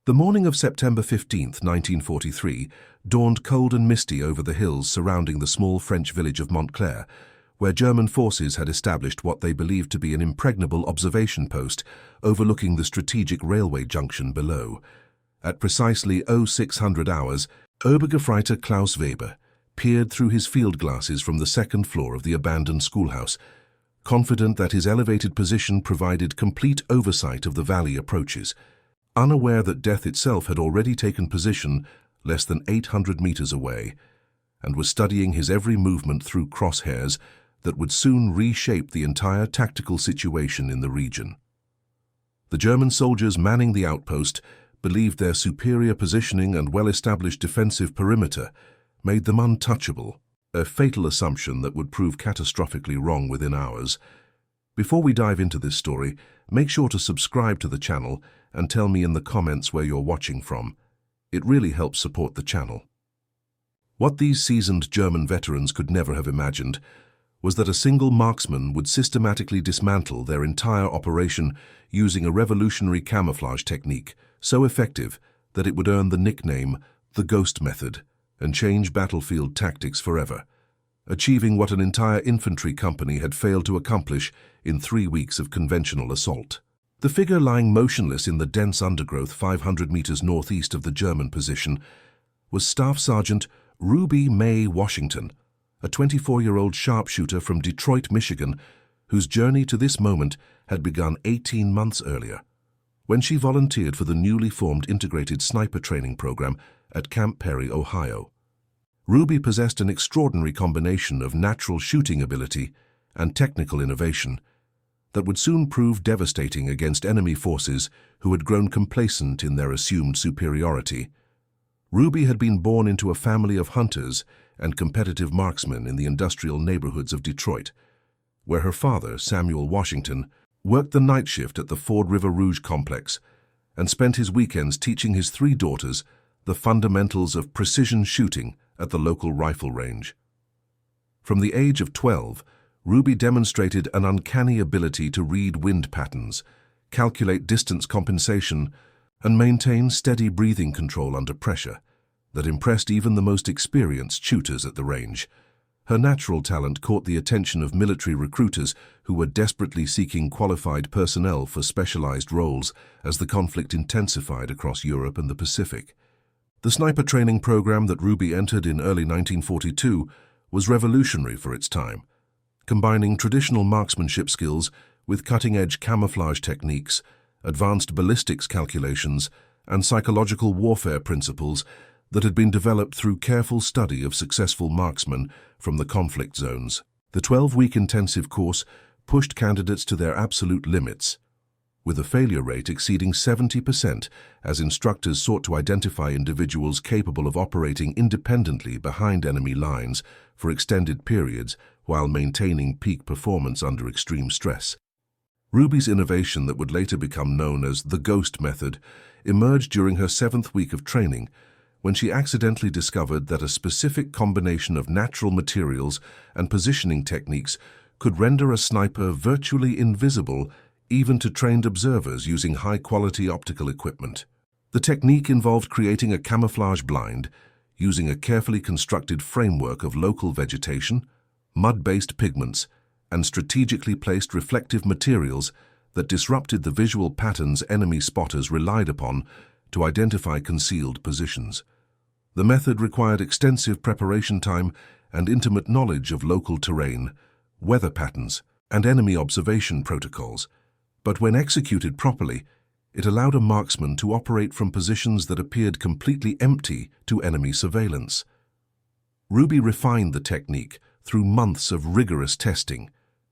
The morning of September 15, 1943, dawned cold and misty over the hills surrounding the small French village of Montclair, where German forces had established what they believed to be an impregnable observation post overlooking the strategic railway junction below. At precisely 0600 hours, Obergefreiter Klaus Weber peered through his field glasses from the second floor of the abandoned schoolhouse, confident that his elevated position provided complete oversight of the valley approaches, unaware that death itself had already taken position less than 800 meters away, and was studying his every movement through crosshairs that would soon reshape the entire tactical situation in the region. The German soldiers manning the outpost believed their superior positioning and well-established defensive perimeter made them untouchable, a fatal assumption that would prove catastrophically wrong within hours. Before we dive into this story, make sure to subscribe to the channel and tell me in the comments where you're watching from. It really helps support the channel. What these seasoned German veterans could never have imagined was that a single marksman would systematically dismantle their entire operation using a revolutionary camouflage technique so effective that it would earn the nickname the Ghost Method and change battlefield tactics forever, achieving what an entire infantry company had failed to accomplish in 3 weeks of conventional assault. The figure lying motionless in the dense undergrowth 500 meters northeast of the German position was Staff Sergeant Ruby Mae Washington, a 24-year-old sharpshooter from Detroit, Michigan, whose journey to this moment had begun 18 months earlier, when she volunteered for the newly formed Integrated Sniper Training Program at Camp Perry, Ohio. Ruby possessed an extraordinary combination of natural shooting ability and technical innovation that would soon prove devastating against enemy forces who had grown complacent in their assumed superiority. Ruby had been born into a family of hunters and competitive marksmen in the industrial neighborhoods of Detroit, where her father, Samuel Washington, worked the night shift at the Ford River Rouge complex and spent his weekends teaching his 3 daughters the fundamentals of precision shooting at the local rifle range. From the age of 12, Ruby demonstrated an uncanny ability to read wind patterns, calculate distance compensation, and maintain steady breathing control under pressure that impressed even the most experienced shooters at the range. Her natural talent caught the attention of military recruiters who were desperately seeking qualified personnel for specialized roles as the conflict intensified across Europe and the Pacific. The sniper training program that Ruby entered in early 1942 was revolutionary for its time, combining traditional marksmanship skills with cutting-edge camouflage techniques, advanced ballistics calculations, and psychological warfare principles that had been developed through careful study of successful marksmen from the conflict zones. The 12-week intensive course pushed candidates to their absolute limits, with a failure rate exceeding 70% as instructors sought to identify individuals capable of operating independently behind enemy lines for extended periods while maintaining peak performance under extreme stress. Ruby's innovation that would later become known as the Ghost Method emerged during her 7th week of training, when she accidentally discovered that a specific combination of natural materials and positioning techniques could render a sniper virtually invisible even to trained observers using high-quality optical equipment. The technique involved creating a camouflage blind using a carefully constructed framework of local vegetation, mud-based pigments, and strategically placed reflective materials that disrupted the visual patterns enemy spotters relied upon to identify concealed positions. The method required extensive preparation time and intimate knowledge of local terrain, weather patterns, and enemy observation protocols, but when executed properly, it allowed a marksman to operate from positions that appeared completely empty to enemy surveillance. Ruby refined the technique through months of rigorous testing,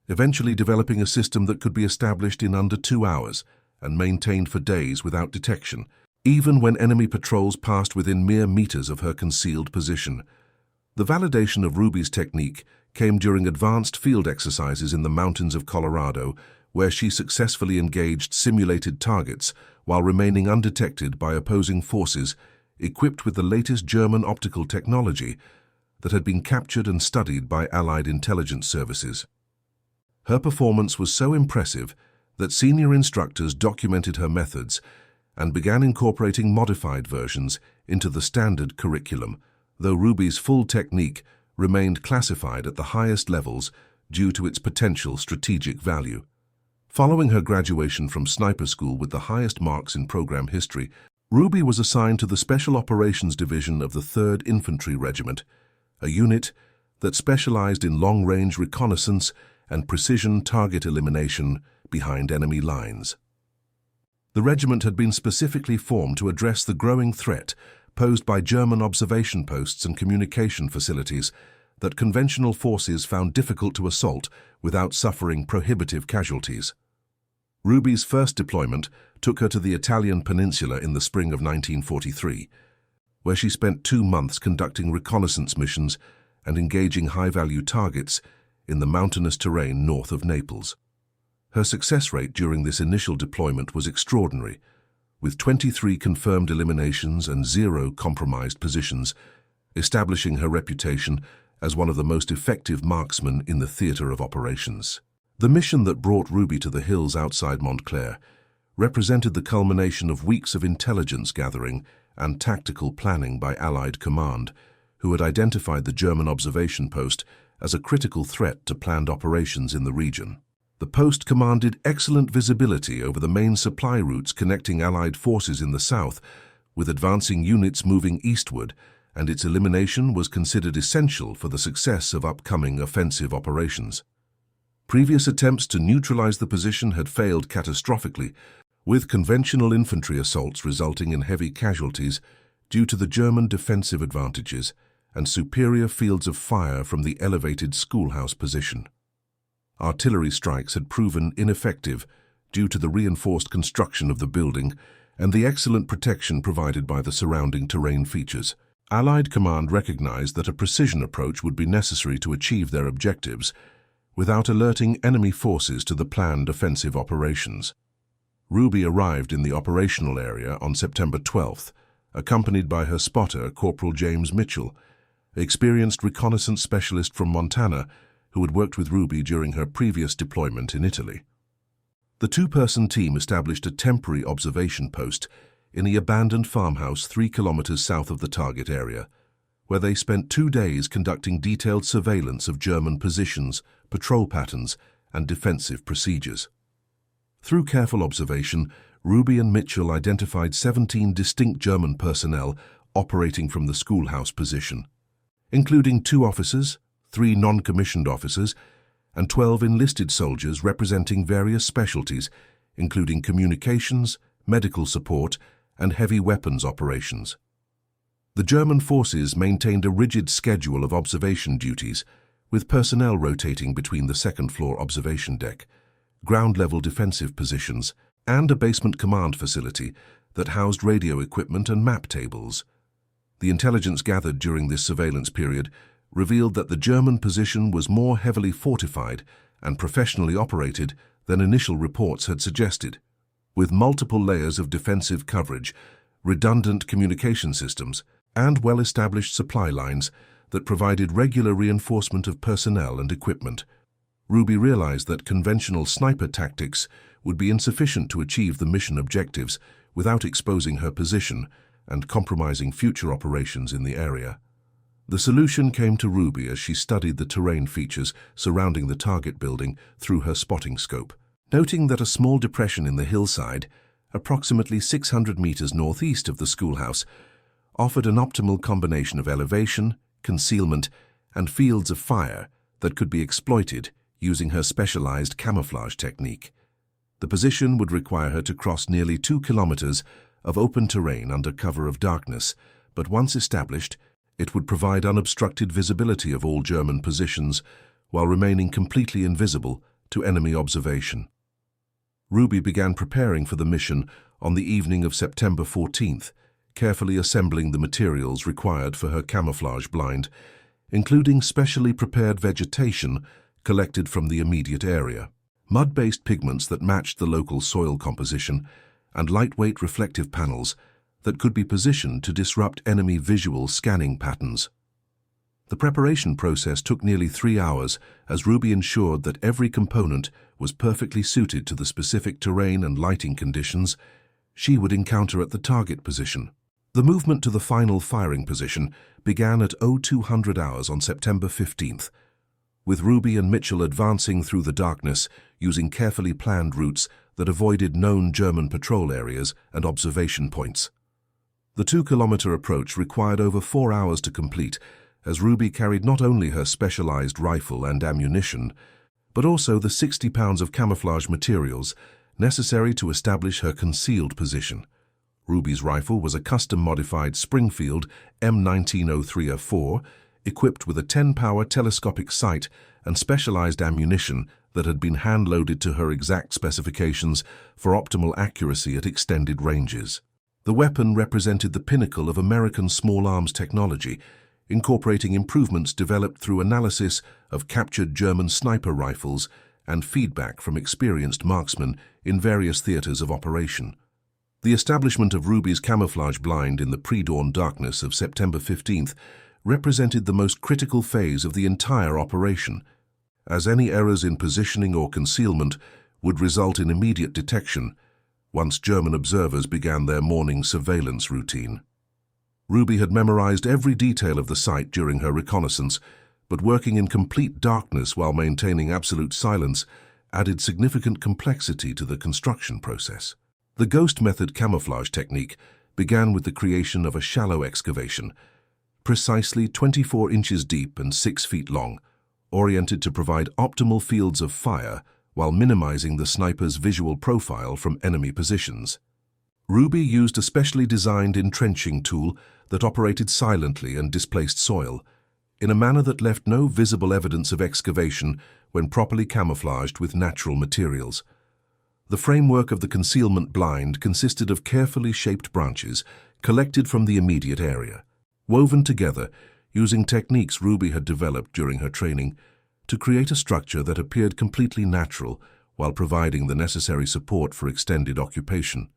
eventually developing a system that could be established in under 2 hours and maintained for days without detection, even when enemy patrols passed within mere meters of her concealed position. The validation of Ruby's technique came during advanced field exercises in the mountains of Colorado, where she successfully engaged simulated targets while remaining undetected by opposing forces equipped with the latest German optical technology that had been captured and studied by Allied intelligence services. Her performance was so impressive that senior instructors documented her methods and began incorporating modified versions into the standard curriculum, though Ruby's full technique remained classified at the highest levels due to its potential strategic value. Following her graduation from sniper school with the highest marks in program history, Ruby was assigned to the Special Operations Division of the 3rd Infantry Regiment, a unit that specialized in long-range reconnaissance and precision target elimination behind enemy lines. The regiment had been specifically formed to address the growing threat posed by German observation posts and communication facilities that conventional forces found difficult to assault without suffering prohibitive casualties. Ruby's first deployment took her to the Italian peninsula in the spring of 1943, where she spent 2 months conducting reconnaissance missions and engaging high-value targets in the mountainous terrain north of Naples. Her success rate during this initial deployment was extraordinary, with 23 confirmed eliminations and 0 compromised positions, establishing her reputation as one of the most effective marksmen in the theater of operations. The mission that brought Ruby to the hills outside Montclair represented the culmination of weeks of intelligence gathering and tactical planning by Allied command, who had identified the German observation post as a critical threat to planned operations in the region. The post commanded excellent visibility over the main supply routes connecting Allied forces in the south, with advancing units moving eastward, and its elimination was considered essential for the success of upcoming offensive operations. Previous attempts to neutralize the position had failed catastrophically, with conventional infantry assaults resulting in heavy casualties due to the German defensive advantages and superior fields of fire from the elevated schoolhouse position. Artillery strikes had proven ineffective due to the reinforced construction of the building and the excellent protection provided by the surrounding terrain features. Allied command recognized that a precision approach would be necessary to achieve their objectives without alerting enemy forces to the planned offensive operations. Ruby arrived in the operational area on September 12th, accompanied by her spotter, Corporal James Mitchell, experienced reconnaissance specialist from Montana who had worked with Ruby during her previous deployment in Italy. The 2-person team established a temporary observation post in the abandoned farmhouse 3 kilometers south of the target area, where they spent 2 days conducting detailed surveillance of German positions, patrol patterns, and defensive procedures. Through careful observation, Ruby and Mitchell identified 17 distinct German personnel operating from the schoolhouse position, including 2 officers, 3 non-commissioned officers, and 12 enlisted soldiers representing various specialties, including communications, medical support, and heavy weapons operations. The German forces maintained a rigid schedule of observation duties, with personnel rotating between the second-floor observation deck, ground-level defensive positions, and a basement command facility that housed radio equipment and map tables. The intelligence gathered during this surveillance period revealed that the German position was more heavily fortified and professionally operated than initial reports had suggested, with multiple layers of defensive coverage, redundant communication systems, and well-established supply lines that provided regular reinforcement of personnel and equipment. Ruby realized that conventional sniper tactics would be insufficient to achieve the mission objectives without exposing her position and compromising future operations in the area. The solution came to Ruby as she studied the terrain features surrounding the target building through her spotting scope, noting that a small depression in the hillside, approximately 600 meters northeast of the schoolhouse, offered an optimal combination of elevation, concealment, and fields of fire that could be exploited using her specialized camouflage technique. The position would require her to cross nearly 2 kilometers of open terrain under cover of darkness, but once established, it would provide unobstructed visibility of all German positions while remaining completely invisible to enemy observation. Ruby began preparing for the mission on the evening of September 14th, carefully assembling the materials required for her camouflage blind, including specially prepared vegetation collected from the immediate area, mud-based pigments that matched the local soil composition, and lightweight reflective panels that could be positioned to disrupt enemy visual scanning patterns. The preparation process took nearly 3 hours as Ruby ensured that every component was perfectly suited to the specific terrain and lighting conditions, she would encounter at the target position. The movement to the final firing position began at 0200 hours on September 15th, with Ruby and Mitchell advancing through the darkness using carefully planned routes that avoided known German patrol areas and observation points. The 2-kilometer approach required over 4 hours to complete, as Ruby carried not only her specialized rifle and ammunition, but also the 60 pounds of camouflage materials necessary to establish her concealed position. Ruby's rifle was a custom-modified Springfield M1903A4, equipped with a 10-power telescopic sight and specialized ammunition that had been hand-loaded to her exact specifications for optimal accuracy at extended ranges. The weapon represented the pinnacle of American small arms technology, incorporating improvements developed through analysis of captured German sniper rifles and feedback from experienced marksmen in various theaters of operation. The establishment of Ruby's camouflage blind in the pre-dawn darkness of September 15th represented the most critical phase of the entire operation, as any errors in positioning or concealment would result in immediate detection once German observers began their morning surveillance routine. Ruby had memorized every detail of the site during her reconnaissance, but working in complete darkness while maintaining absolute silence added significant complexity to the construction process. The ghost method camouflage technique began with the creation of a shallow excavation, precisely 24 inches deep and 6 feet long, oriented to provide optimal fields of fire while minimizing the sniper's visual profile from enemy positions. Ruby used a specially designed entrenching tool that operated silently and displaced soil, in a manner that left no visible evidence of excavation when properly camouflaged with natural materials. The framework of the concealment blind consisted of carefully shaped branches collected from the immediate area, woven together using techniques Ruby had developed during her training to create a structure that appeared completely natural while providing the necessary support for extended occupation.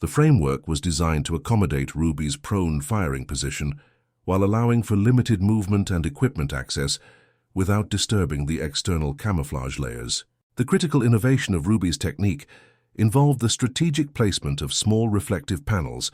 The framework was designed to accommodate Ruby's prone firing position while allowing for limited movement and equipment access without disturbing the external camouflage layers. The critical innovation of Ruby's technique involved the strategic placement of small reflective panels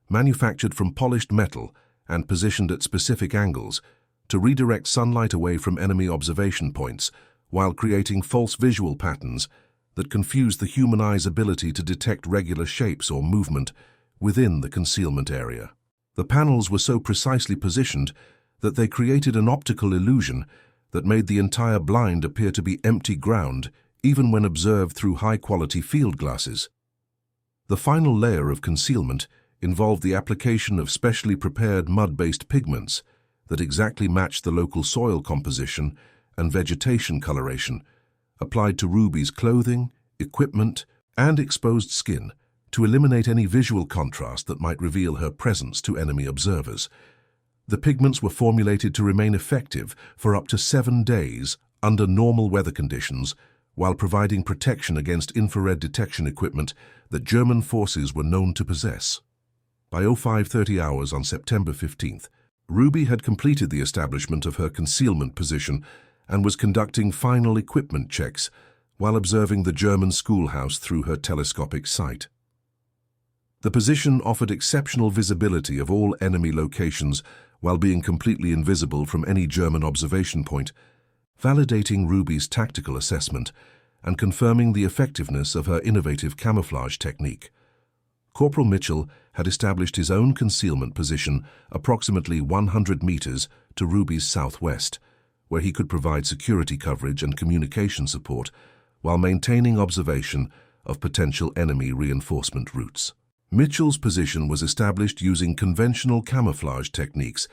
manufactured from polished metal and positioned at specific angles to redirect sunlight away from enemy observation points while creating false visual patterns that confused the human eye's ability to detect regular shapes or movement within the concealment area. The panels were so precisely positioned that they created an optical illusion that made the entire blind appear to be empty ground even when observed through high-quality field glasses. The final layer of concealment involved the application of specially prepared mud-based pigments that exactly matched the local soil composition and vegetation coloration, applied to Ruby's clothing, equipment, and exposed skin to eliminate any visual contrast that might reveal her presence to enemy observers. The pigments were formulated to remain effective for up to 7 days under normal weather conditions, while providing protection against infrared detection equipment that German forces were known to possess. By 0530 hours on September 15th, Ruby had completed the establishment of her concealment position and was conducting final equipment checks while observing the German schoolhouse through her telescopic sight. The position offered exceptional visibility of all enemy locations while being completely invisible from any German observation point, validating Ruby's tactical assessment and confirming the effectiveness of her innovative camouflage technique. Corporal Mitchell had established his own concealment position approximately 100 meters to Ruby's southwest, where he could provide security coverage and communication support while maintaining observation of potential enemy reinforcement routes. Mitchell's position was established using conventional camouflage techniques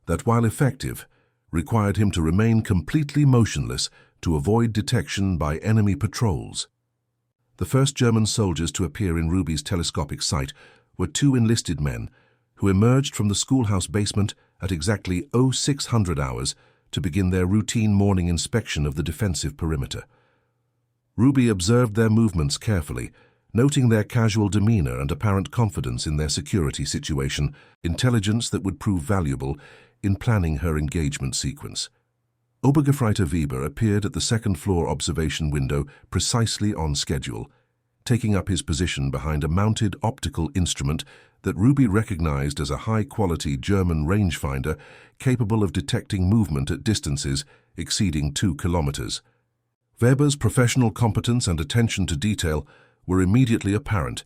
that, while effective, required him to remain completely motionless to avoid detection by enemy patrols. The first German soldiers to appear in Ruby's telescopic sight were 2 enlisted men who emerged from the schoolhouse basement at exactly 0600 hours to begin their routine morning inspection of the defensive perimeter. Ruby observed their movements carefully, noting their casual demeanor and apparent confidence in their security situation, intelligence that would prove valuable in planning her engagement sequence. Obergefreiter Weber appeared at the second-floor observation window precisely on schedule, taking up his position behind a mounted optical instrument that Ruby recognized as a high-quality German rangefinder capable of detecting movement at distances exceeding 2 kilometers. Weber's professional competence and attention to detail were immediately apparent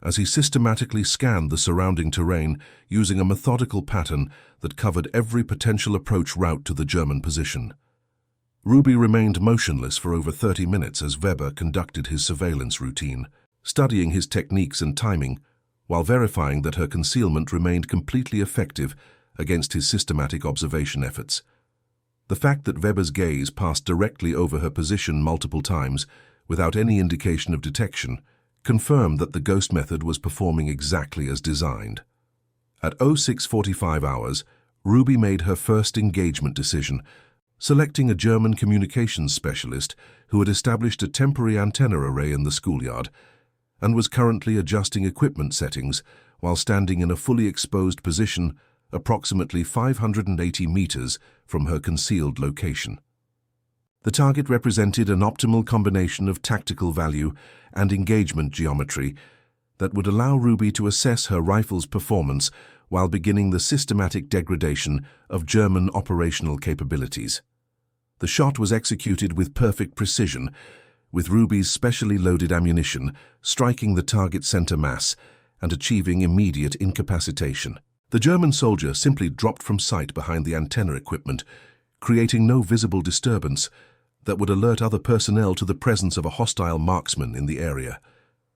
as he systematically scanned the surrounding terrain using a methodical pattern that covered every potential approach route to the German position. Ruby remained motionless for over 30 minutes as Weber conducted his surveillance routine, studying his techniques and timing, while verifying that her concealment remained completely effective against his systematic observation efforts. The fact that Weber's gaze passed directly over her position multiple times without any indication of detection confirmed that the ghost method was performing exactly as designed. At 06:45 hours, Ruby made her first engagement decision, selecting a German communications specialist who had established a temporary antenna array in the schoolyard and was currently adjusting equipment settings while standing in a fully exposed position approximately 580 meters from her concealed location. The target represented an optimal combination of tactical value and engagement geometry that would allow Ruby to assess her rifle's performance while beginning the systematic degradation of German operational capabilities. The shot was executed with perfect precision, with Ruby's specially loaded ammunition striking the target center mass and achieving immediate incapacitation. The German soldier simply dropped from sight behind the antenna equipment, creating no visible disturbance that would alert other personnel to the presence of a hostile marksman in the area.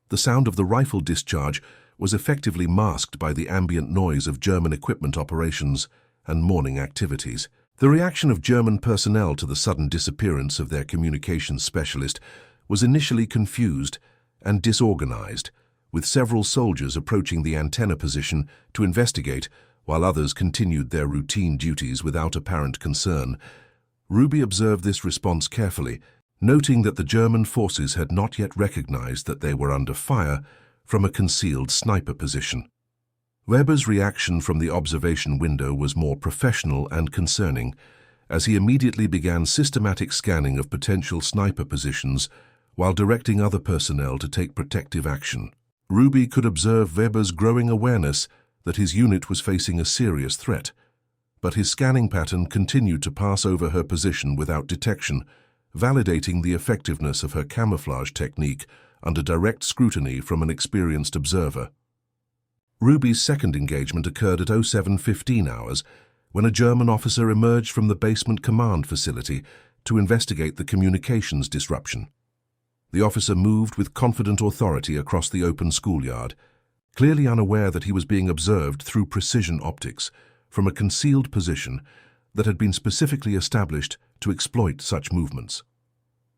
The sound of the rifle discharge was effectively masked by the ambient noise of German equipment operations and morning activities. The reaction of German personnel to the sudden disappearance of their communications specialist was initially confused and disorganized, with several soldiers approaching the antenna position to investigate while others continued their routine duties without apparent concern. Ruby observed this response carefully, noting that the German forces had not yet recognized that they were under fire from a concealed sniper position. Weber's reaction from the observation window was more professional and concerning, as he immediately began systematic scanning of potential sniper positions while directing other personnel to take protective action. Ruby could observe Weber's growing awareness that his unit was facing a serious threat, but his scanning pattern continued to pass over her position without detection, validating the effectiveness of her camouflage technique under direct scrutiny from an experienced observer. Ruby's second engagement occurred at 07:15 hours, when a German officer emerged from the basement command facility to investigate the communications disruption. The officer moved with confident authority across the open schoolyard, clearly unaware that he was being observed through precision optics from a concealed position that had been specifically established to exploit such movements.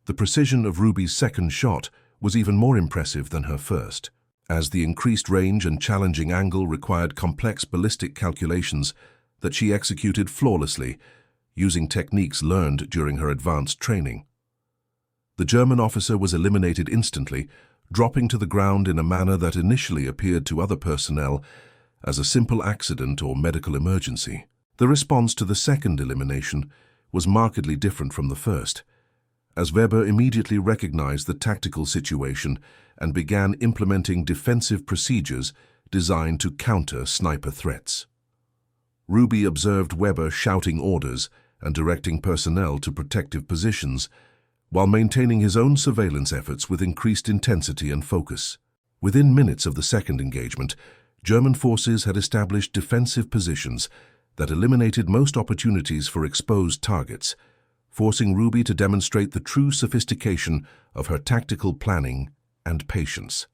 The precision of Ruby's second shot was even more impressive than her first, as the increased range and challenging angle required complex ballistic calculations that she executed flawlessly, using techniques learned during her advanced training. The German officer was eliminated instantly, dropping to the ground in a manner that initially appeared to other personnel as a simple accident or medical emergency. The response to the second elimination was markedly different from the first, as Weber immediately recognized the tactical situation and began implementing defensive procedures designed to counter sniper threats. Ruby observed Weber shouting orders and directing personnel to protective positions, while maintaining his own surveillance efforts with increased intensity and focus. Within minutes of the second engagement, German forces had established defensive positions that eliminated most opportunities for exposed targets, forcing Ruby to demonstrate the true sophistication of her tactical planning and patience.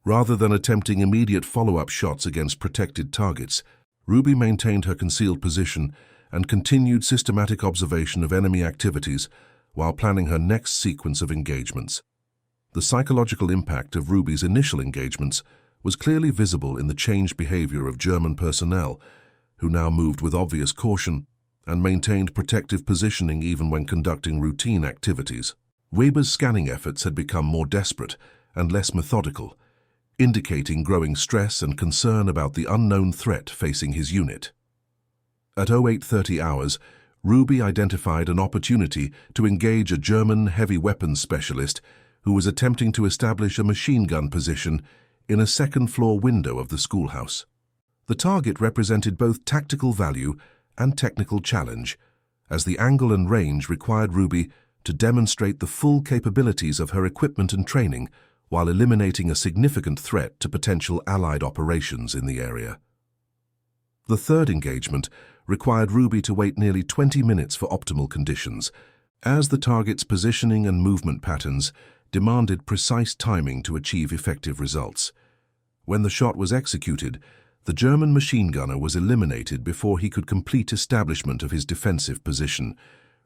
Rather than attempting immediate follow-up shots against protected targets, Ruby maintained her concealed position and continued systematic observation of enemy activities while planning her next sequence of engagements. The psychological impact of Ruby's initial engagements was clearly visible in the changed behavior of German personnel, who now moved with obvious caution and maintained protective positioning even when conducting routine activities. Weber's scanning efforts had become more desperate and less methodical, indicating growing stress and concern about the unknown threat facing his unit. At 08:30 hours, Ruby identified an opportunity to engage a German heavy weapons specialist who was attempting to establish a machine gun position in a second-floor window of the schoolhouse. The target represented both tactical value and technical challenge, as the angle and range required Ruby to demonstrate the full capabilities of her equipment and training while eliminating a significant threat to potential Allied operations in the area. The third engagement required Ruby to wait nearly 20 minutes for optimal conditions, as the target's positioning and movement patterns demanded precise timing to achieve effective results. When the shot was executed, the German machine gunner was eliminated before he could complete establishment of his defensive position,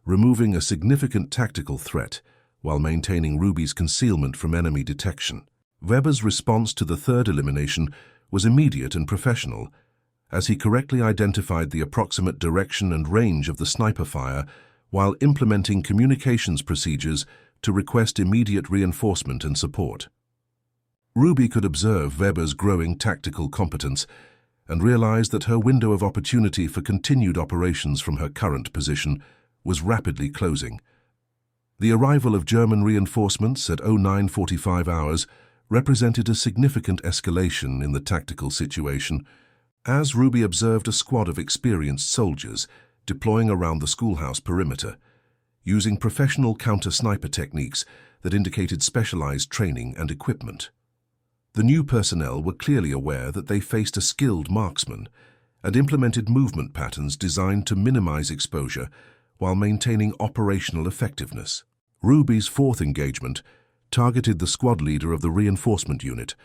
removing a significant tactical threat while maintaining Ruby's concealment from enemy detection. Weber's response to the third elimination was immediate and professional, as he correctly identified the approximate direction and range of the sniper fire while implementing communications procedures to request immediate reinforcement and support. Ruby could observe Weber's growing tactical competence and realized that her window of opportunity for continued operations from her current position was rapidly closing. The arrival of German reinforcements at 09:45 hours represented a significant escalation in the tactical situation, as Ruby observed a squad of experienced soldiers deploying around the schoolhouse perimeter, using professional counter-sniper techniques that indicated specialized training and equipment. The new personnel were clearly aware that they faced a skilled marksman and implemented movement patterns designed to minimize exposure while maintaining operational effectiveness. Ruby's fourth engagement targeted the squad leader of the reinforcement unit,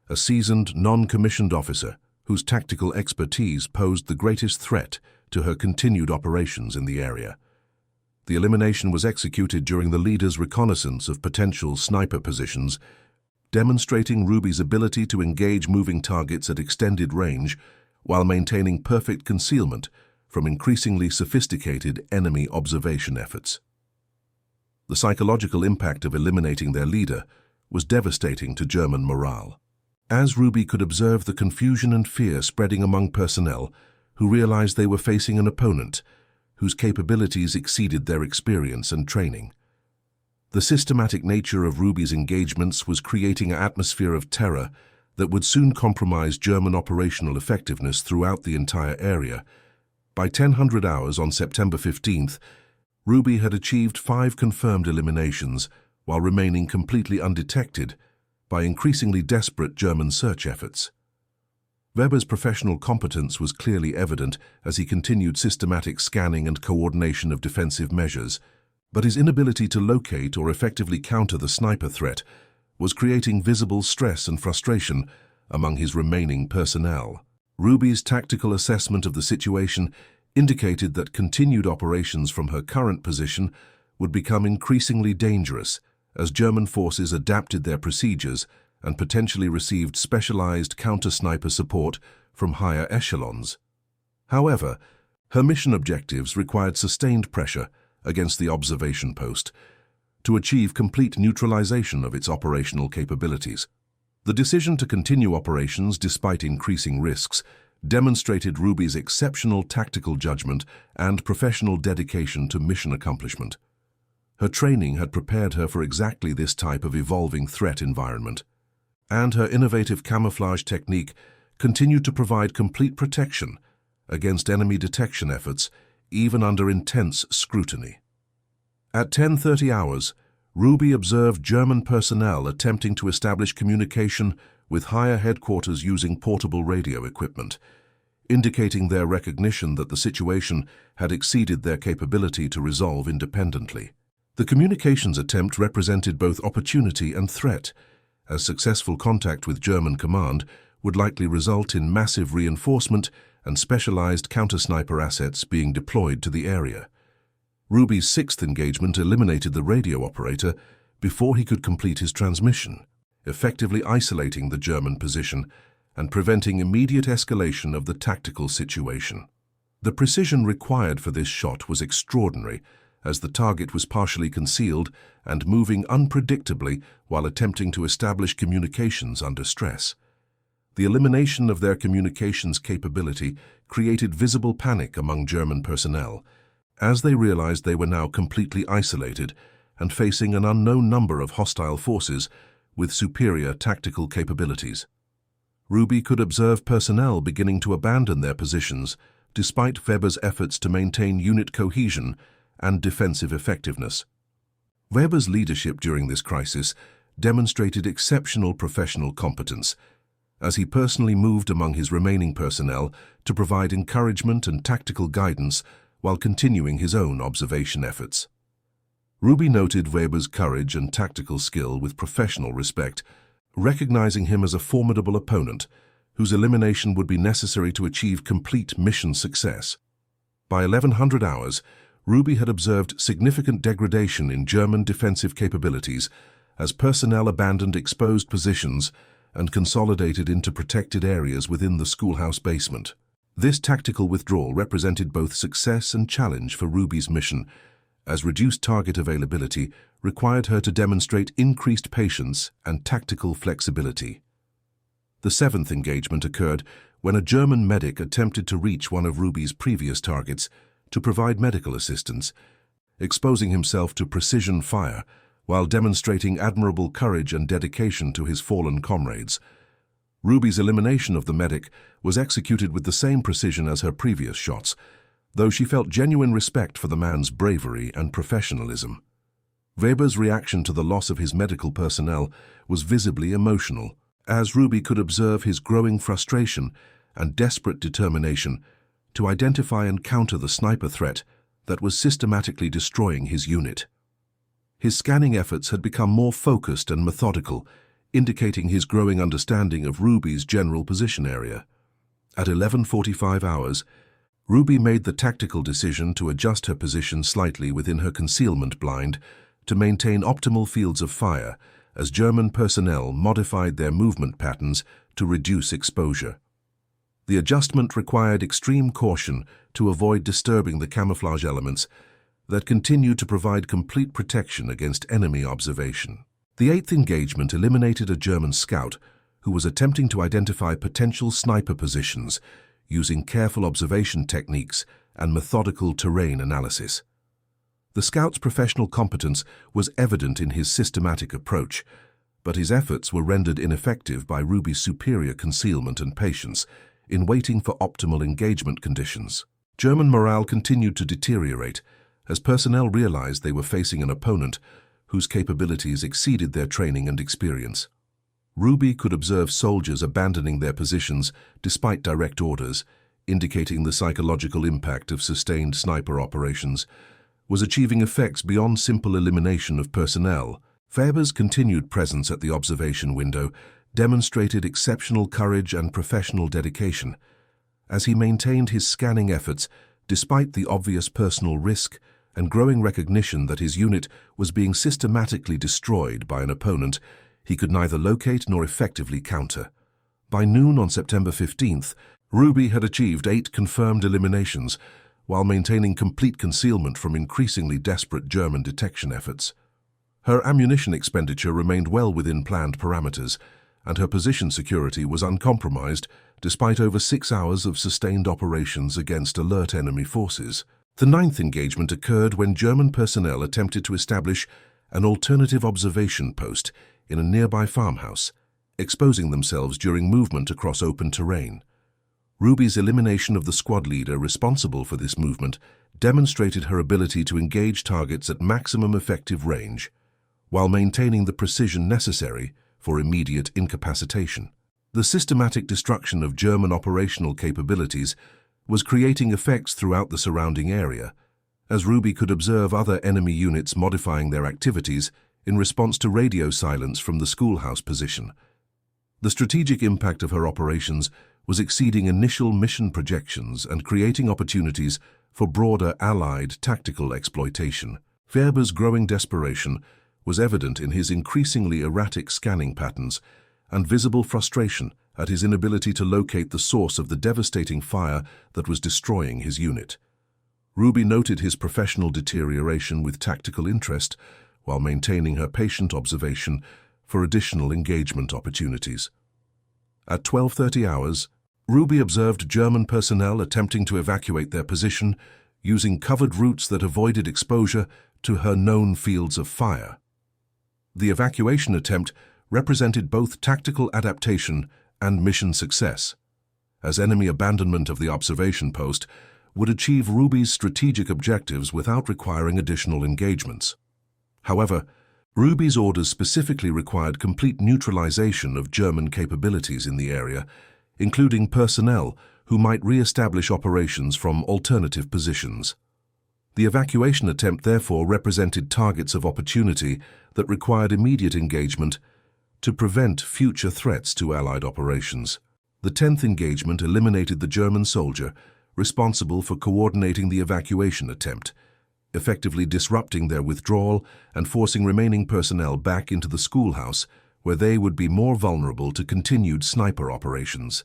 a seasoned, non-commissioned officer whose tactical expertise posed the greatest threat to her continued operations in the area. The elimination was executed during the leader's reconnaissance of potential sniper positions, demonstrating Ruby's ability to engage moving targets at extended range while maintaining perfect concealment from increasingly sophisticated enemy observation efforts. The psychological impact of eliminating their leader was devastating to German morale, as Ruby could observe the confusion and fear spreading among personnel who realized they were facing an opponent whose capabilities exceeded their experience and training. The systematic nature of Ruby's engagements was creating an atmosphere of terror that would soon compromise German operational effectiveness throughout the entire area. By 10:00 hours on September 15th, Ruby had achieved 5 confirmed eliminations while remaining completely undetected by increasingly desperate German search efforts. Weber's professional competence was clearly evident as he continued systematic scanning and coordination of defensive measures, but his inability to locate or effectively counter the sniper threat was creating visible stress and frustration among his remaining personnel. Ruby's tactical assessment of the situation indicated that continued operations from her current position would become increasingly dangerous as German forces adapted their procedures and potentially received specialized counter-sniper support from higher echelons. However, her mission objectives required sustained pressure against the observation post to achieve complete neutralization of its operational capabilities. The decision to continue operations despite increasing risks demonstrated Ruby's exceptional tactical judgment and professional dedication to mission accomplishment. Her training had prepared her for exactly this type of evolving threat environment, and her innovative camouflage technique continued to provide complete protection against enemy detection efforts even under intense scrutiny. At 10:30 hours, Ruby observed German personnel attempting to establish communication with higher headquarters using portable radio equipment, indicating their recognition that the situation had exceeded their capability to resolve independently. The communications attempt represented both opportunity and threat, as successful contact with German command would likely result in massive reinforcement and specialized counter-sniper assets being deployed to the area. Ruby's sixth engagement eliminated the radio operator before he could complete his transmission, effectively isolating the German position and preventing immediate escalation of the tactical situation. The precision required for this shot was extraordinary, as the target was partially concealed and moving unpredictably while attempting to establish communications under stress. The elimination of their communications capability created visible panic among German personnel, as they realized they were now completely isolated and facing an unknown number of hostile forces with superior tactical capabilities. Ruby could observe personnel beginning to abandon their positions despite Weber's efforts to maintain unit cohesion and defensive effectiveness. Weber's leadership during this crisis demonstrated exceptional professional competence, as he personally moved among his remaining personnel to provide encouragement and tactical guidance while continuing his own observation efforts. Ruby noted Weber's courage and tactical skill with professional respect, recognizing him as a formidable opponent whose elimination would be necessary to achieve complete mission success. By 1100 hours, Ruby had observed significant degradation in German defensive capabilities as personnel abandoned exposed positions and consolidated into protected areas within the schoolhouse basement. This tactical withdrawal represented both success and challenge for Ruby's mission, as reduced target availability required her to demonstrate increased patience and tactical flexibility. The seventh engagement occurred when a German medic attempted to reach one of Ruby's previous targets to provide medical assistance, exposing himself to precision fire while demonstrating admirable courage and dedication to his fallen comrades. Ruby's elimination of the medic was executed with the same precision as her previous shots, though she felt genuine respect for the man's bravery and professionalism. Weber's reaction to the loss of his medical personnel was visibly emotional, as Ruby could observe his growing frustration and desperate determination to identify and counter the sniper threat that was systematically destroying his unit. His scanning efforts had become more focused and methodical, indicating his growing understanding of Ruby's general position area. At 11:45 hours, Ruby made the tactical decision to adjust her position slightly within her concealment blind to maintain optimal fields of fire as German personnel modified their movement patterns to reduce exposure. The adjustment required extreme caution to avoid disturbing the camouflage elements that continued to provide complete protection against enemy observation. The eighth engagement eliminated a German scout who was attempting to identify potential sniper positions using careful observation techniques and methodical terrain analysis. The scout's professional competence was evident in his systematic approach, but his efforts were rendered ineffective by Ruby's superior concealment and patience in waiting for optimal engagement conditions. German morale continued to deteriorate as personnel realized they were facing an opponent whose capabilities exceeded their training and experience. Ruby could observe soldiers abandoning their positions despite direct orders, indicating the psychological impact of sustained sniper operations was achieving effects beyond simple elimination of personnel. Weber's continued presence at the observation window demonstrated exceptional courage and professional dedication, as he maintained his scanning efforts despite the obvious personal risk and growing recognition that his unit was being systematically destroyed by an opponent he could neither locate nor effectively counter. By noon on September 15th, Ruby had achieved 8 confirmed eliminations while maintaining complete concealment from increasingly desperate German detection efforts. Her ammunition expenditure remained well within planned parameters, and her position security was uncompromised despite over 6 hours of sustained operations against alert enemy forces. The ninth engagement occurred when German personnel attempted to establish an alternative observation post in a nearby farmhouse, exposing themselves during movement across open terrain. Ruby's elimination of the squad leader responsible for this movement demonstrated her ability to engage targets at maximum effective range, while maintaining the precision necessary for immediate incapacitation. The systematic destruction of German operational capabilities was creating effects throughout the surrounding area, as Ruby could observe other enemy units modifying their activities in response to radio silence from the schoolhouse position. The strategic impact of her operations was exceeding initial mission projections and creating opportunities for broader Allied tactical exploitation. Weber's growing desperation was evident in his increasingly erratic scanning patterns and visible frustration at his inability to locate the source of the devastating fire that was destroying his unit. Ruby noted his professional deterioration with tactical interest while maintaining her patient observation for additional engagement opportunities. At 12:30 hours, Ruby observed German personnel attempting to evacuate their position using covered routes that avoided exposure to her known fields of fire. The evacuation attempt represented both tactical adaptation and mission success, as enemy abandonment of the observation post would achieve Ruby's strategic objectives without requiring additional engagements. However, Ruby's orders specifically required complete neutralization of German capabilities in the area, including personnel who might re-establish operations from alternative positions. The evacuation attempt therefore represented targets of opportunity that required immediate engagement to prevent future threats to Allied operations. The 10th engagement eliminated the German soldier responsible for coordinating the evacuation attempt, effectively disrupting their withdrawal and forcing remaining personnel back into the schoolhouse, where they would be more vulnerable to continued sniper operations.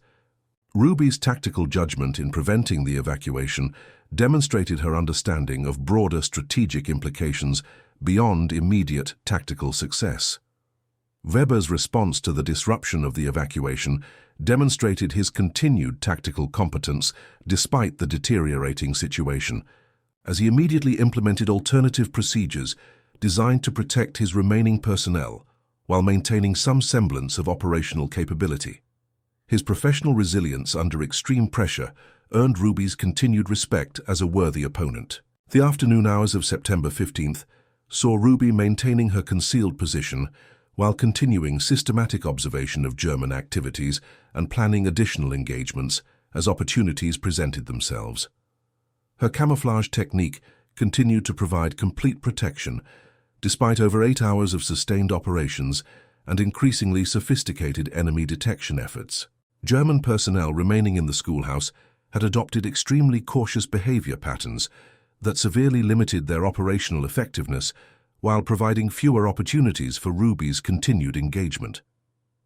Ruby's tactical judgment in preventing the evacuation demonstrated her understanding of broader strategic implications beyond immediate tactical success. Weber's response to the disruption of the evacuation demonstrated his continued tactical competence despite the deteriorating situation, as he immediately implemented alternative procedures designed to protect his remaining personnel while maintaining some semblance of operational capability. His professional resilience under extreme pressure earned Ruby's continued respect as a worthy opponent. The afternoon hours of September 15th saw Ruby maintaining her concealed position while continuing systematic observation of German activities and planning additional engagements as opportunities presented themselves. Her camouflage technique continued to provide complete protection despite over 8 hours of sustained operations and increasingly sophisticated enemy detection efforts. German personnel remaining in the schoolhouse had adopted extremely cautious behavior patterns that severely limited their operational effectiveness while providing fewer opportunities for Ruby's continued engagement.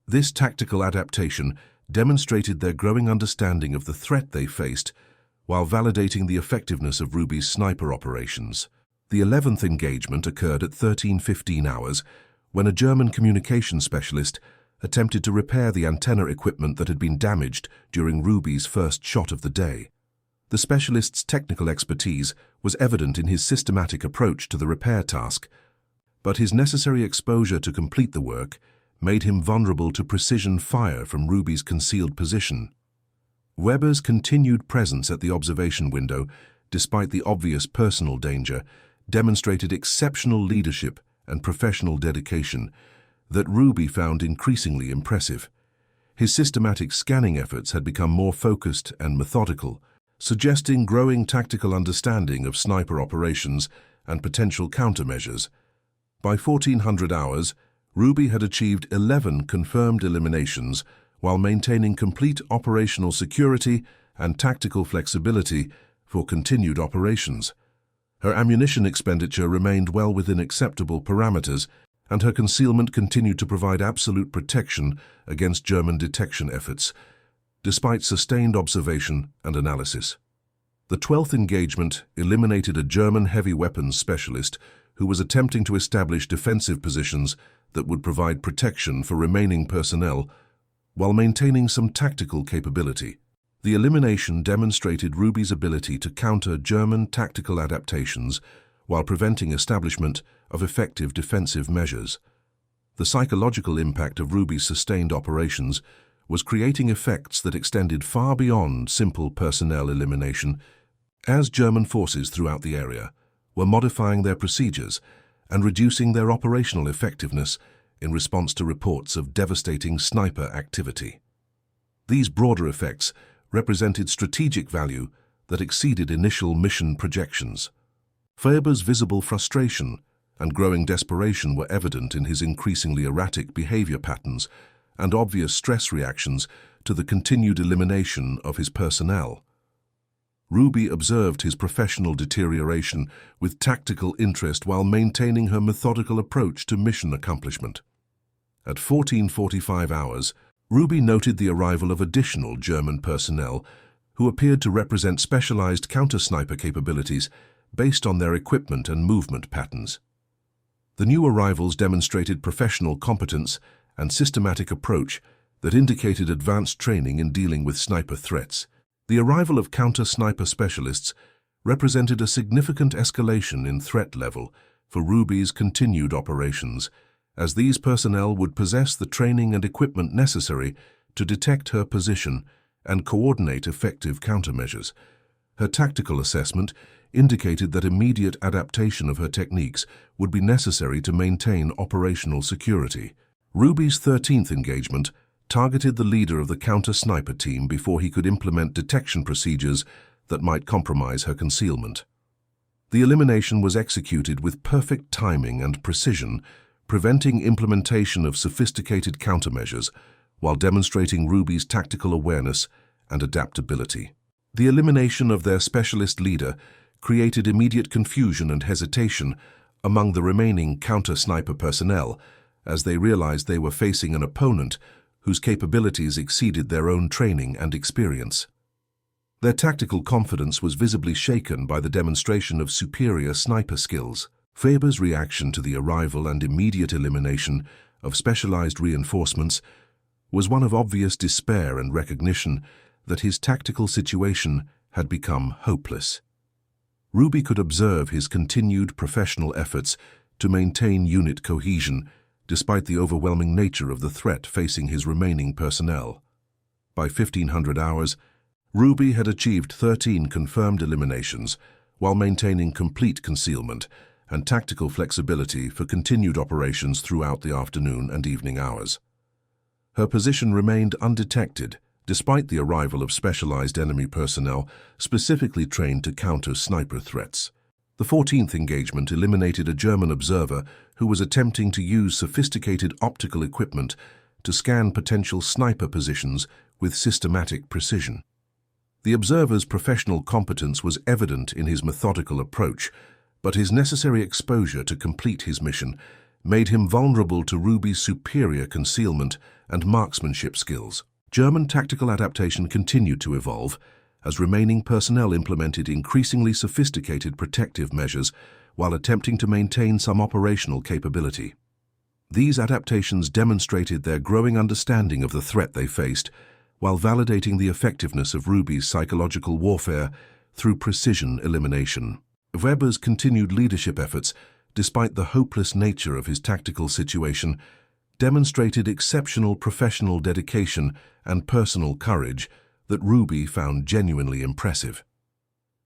This tactical adaptation demonstrated their growing understanding of the threat they faced while validating the effectiveness of Ruby's sniper operations. The 11th engagement occurred at 13:15 hours when a German communication specialist attempted to repair the antenna equipment that had been damaged during Ruby's first shot of the day. The specialist's technical expertise was evident in his systematic approach to the repair task, but his necessary exposure to complete the work made him vulnerable to precision fire from Ruby's concealed position. Weber's continued presence at the observation window, despite the obvious personal danger, demonstrated exceptional leadership and professional dedication that Ruby found increasingly impressive. His systematic scanning efforts had become more focused and methodical, suggesting growing tactical understanding of sniper operations and potential countermeasures. By 1400 hours, Ruby had achieved 11 confirmed eliminations while maintaining complete operational security and tactical flexibility for continued operations. Her ammunition expenditure remained well within acceptable parameters, and her concealment continued to provide absolute protection against German detection efforts, despite sustained observation and analysis. The 12th engagement eliminated a German heavy weapons specialist who was attempting to establish defensive positions that would provide protection for remaining personnel while maintaining some tactical capability. The elimination demonstrated Ruby's ability to counter German tactical adaptations while preventing establishment of effective defensive measures. The psychological impact of Ruby's sustained operations was creating effects that extended far beyond simple personnel elimination, as German forces throughout the area were modifying their procedures and reducing their operational effectiveness in response to reports of devastating sniper activity. These broader effects represented strategic value that exceeded initial mission projections. Weber's visible frustration and growing desperation were evident in his increasingly erratic behavior patterns and obvious stress reactions to the continued elimination of his personnel. Ruby observed his professional deterioration with tactical interest while maintaining her methodical approach to mission accomplishment. At 14:45 hours, Ruby noted the arrival of additional German personnel who appeared to represent specialized counter-sniper capabilities based on their equipment and movement patterns. The new arrivals demonstrated professional competence and systematic approach that indicated advanced training in dealing with sniper threats. The arrival of counter-sniper specialists represented a significant escalation in threat level, for Ruby's continued operations, as these personnel would possess the training and equipment necessary to detect her position and coordinate effective countermeasures. Her tactical assessment indicated that immediate adaptation of her techniques would be necessary to maintain operational security. Ruby's 13th engagement targeted the leader of the counter-sniper team before he could implement detection procedures that might compromise her concealment. The elimination was executed with perfect timing and precision, preventing implementation of sophisticated countermeasures while demonstrating Ruby's tactical awareness and adaptability. The elimination of their specialist leader created immediate confusion and hesitation among the remaining counter-sniper personnel as they realized they were facing an opponent whose capabilities exceeded their own training and experience. Their tactical confidence was visibly shaken by the demonstration of superior sniper skills. Weber's reaction to the arrival and immediate elimination of specialized reinforcements was one of obvious despair and recognition that his tactical situation had become hopeless. Ruby could observe his continued professional efforts to maintain unit cohesion despite the overwhelming nature of the threat facing his remaining personnel. By 1500 hours, Ruby had achieved 13 confirmed eliminations while maintaining complete concealment and tactical flexibility for continued operations throughout the afternoon and evening hours. Her position remained undetected despite the arrival of specialized enemy personnel specifically trained to counter sniper threats. The 14th engagement eliminated a German observer who was attempting to use sophisticated optical equipment to scan potential sniper positions with systematic precision. The observer's professional competence was evident in his methodical approach, but his necessary exposure to complete his mission made him vulnerable to Ruby's superior concealment and marksmanship skills. German tactical adaptation continued to evolve as remaining personnel implemented increasingly sophisticated protective measures while attempting to maintain some operational capability. These adaptations demonstrated their growing understanding of the threat they faced, while validating the effectiveness of Ruby's psychological warfare through precision elimination. Weber's continued leadership efforts, despite the hopeless nature of his tactical situation, demonstrated exceptional professional dedication and personal courage that Ruby found genuinely impressive.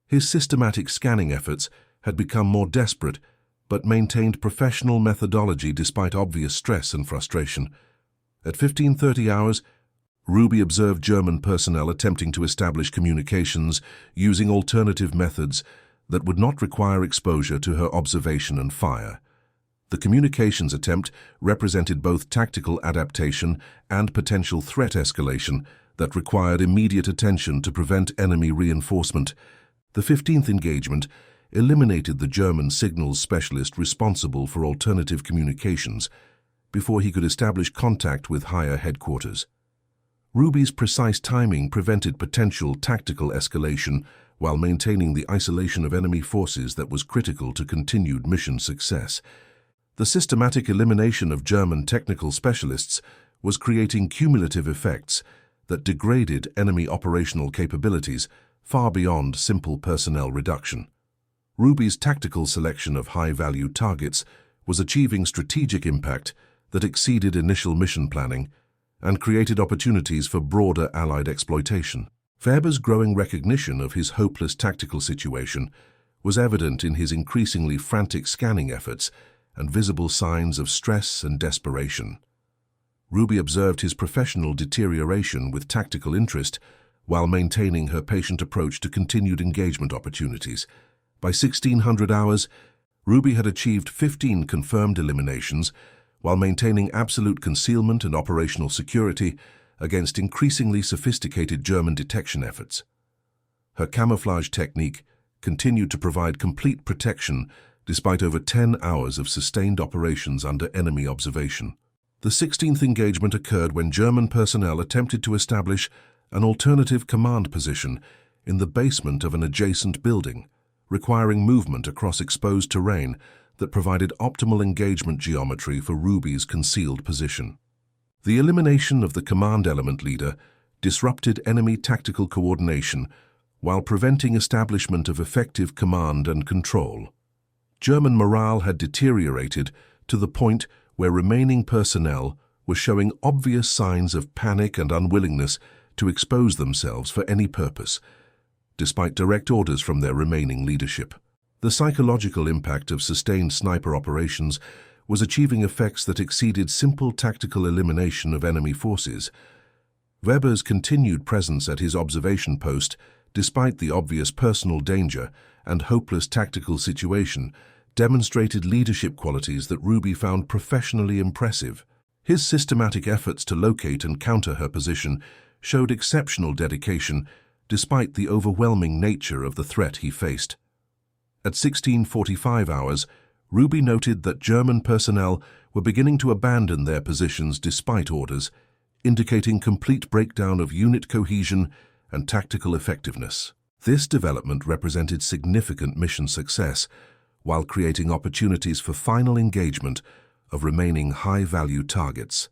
His systematic scanning efforts had become more desperate, but maintained professional methodology despite obvious stress and frustration. At 15:30 hours, Ruby observed German personnel attempting to establish communications using alternative methods that would not require exposure to her observation and fire. The communications attempt represented both tactical adaptation and potential threat escalation that required immediate attention to prevent enemy reinforcement. The 15th engagement eliminated the German signals specialist responsible for alternative communications before he could establish contact with higher headquarters. Ruby's precise timing prevented potential tactical escalation while maintaining the isolation of enemy forces that was critical to continued mission success. The systematic elimination of German technical specialists was creating cumulative effects that degraded enemy operational capabilities far beyond simple personnel reduction. Ruby's tactical selection of high-value targets was achieving strategic impact that exceeded initial mission planning and created opportunities for broader Allied exploitation. Weber's growing recognition of his hopeless tactical situation was evident in his increasingly frantic scanning efforts and visible signs of stress and desperation. Ruby observed his professional deterioration with tactical interest while maintaining her patient approach to continued engagement opportunities. By 1600 hours, Ruby had achieved 15 confirmed eliminations while maintaining absolute concealment and operational security against increasingly sophisticated German detection efforts. Her camouflage technique continued to provide complete protection despite over 10 hours of sustained operations under enemy observation. The 16th engagement occurred when German personnel attempted to establish an alternative command position in the basement of an adjacent building, requiring movement across exposed terrain that provided optimal engagement geometry for Ruby's concealed position. The elimination of the command element leader disrupted enemy tactical coordination while preventing establishment of effective command and control. German morale had deteriorated to the point where remaining personnel were showing obvious signs of panic and unwillingness to expose themselves for any purpose, despite direct orders from their remaining leadership. The psychological impact of sustained sniper operations was achieving effects that exceeded simple tactical elimination of enemy forces. Weber's continued presence at his observation post, despite the obvious personal danger and hopeless tactical situation, demonstrated leadership qualities that Ruby found professionally impressive. His systematic efforts to locate and counter her position showed exceptional dedication despite the overwhelming nature of the threat he faced. At 16:45 hours, Ruby noted that German personnel were beginning to abandon their positions despite orders, indicating complete breakdown of unit cohesion and tactical effectiveness. This development represented significant mission success, while creating opportunities for final engagement of remaining high-value targets.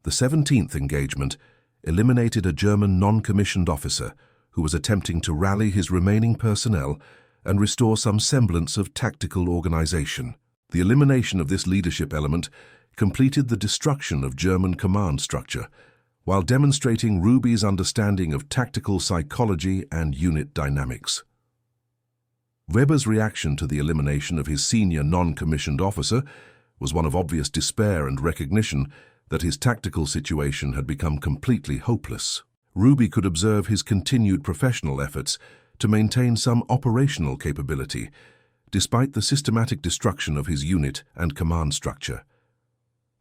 The 17th engagement eliminated a German non-commissioned officer who was attempting to rally his remaining personnel and restore some semblance of tactical organization. The elimination of this leadership element completed the destruction of German command structure, while demonstrating Ruby's understanding of tactical psychology and unit dynamics. Weber's reaction to the elimination of his senior non-commissioned officer was one of obvious despair and recognition that his tactical situation had become completely hopeless. Ruby could observe his continued professional efforts to maintain some operational capability, despite the systematic destruction of his unit and command structure.